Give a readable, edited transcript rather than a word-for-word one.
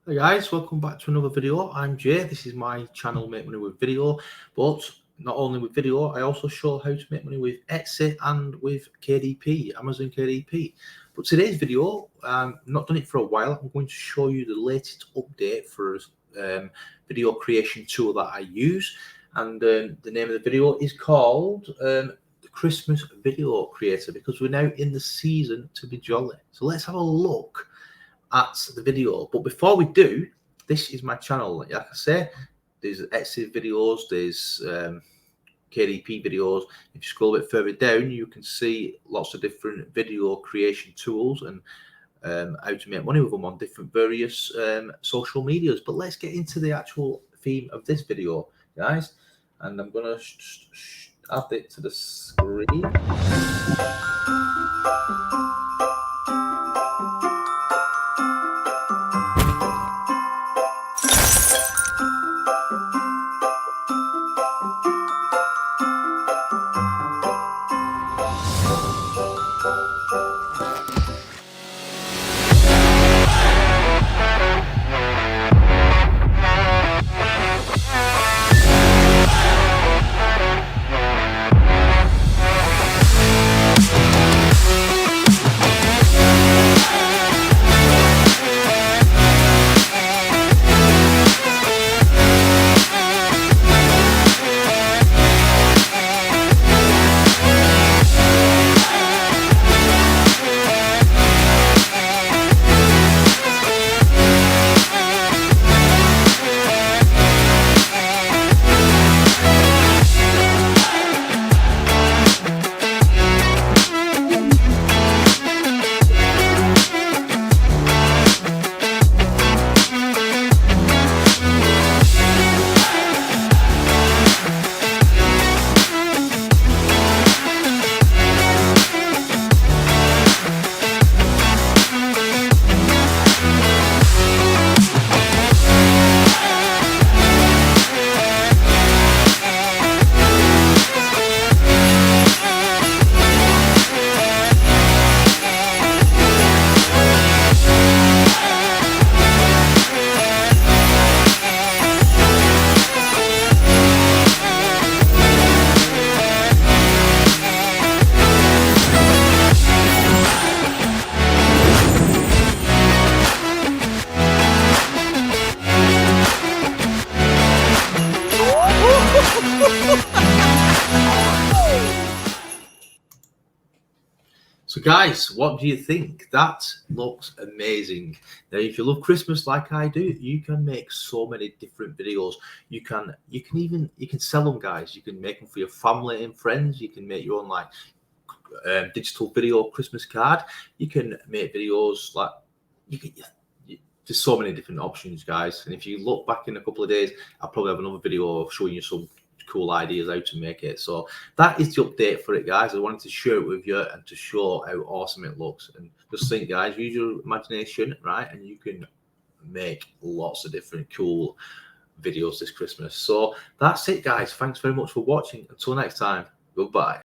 Hey guys, welcome back to another video. I'm Jay. This is my channel, Make Money with Video. But not only with video, I also show how to make money with Etsy and with KDP, Amazon KDP. But today's video, not done it for a while. I'm going to show you the latest update for video creation tool that I use. And the name of the video is called the Christmas Video Creator, because we're now in the season to be jolly. So let's have a look at the video. But before we do, this is my channel. Like I say, there's Etsy videos, there's KDP videos. If you scroll a bit further down, you can see lots of different video creation tools and how to make money with them on different various social medias. But let's get into the actual theme of this video, guys. And I'm gonna add it to the screen. So guys, what do you think? That looks amazing. Now, if you love Christmas like I do, you can make so many different videos. You can sell them, guys. You can make them for your family and friends. You can make your own like digital video Christmas card. You can make videos like there's so many different options, guys. And if you look back in a couple of days, I'll probably have another video showing you some cool ideas how to make it. So that is the update for it, guys. I wanted to share it with you and to show how awesome it looks. And just think, guys, use your imagination, right? And you can make lots of different cool videos this Christmas. So that's it, guys. Thanks very much for watching. Until next time, goodbye.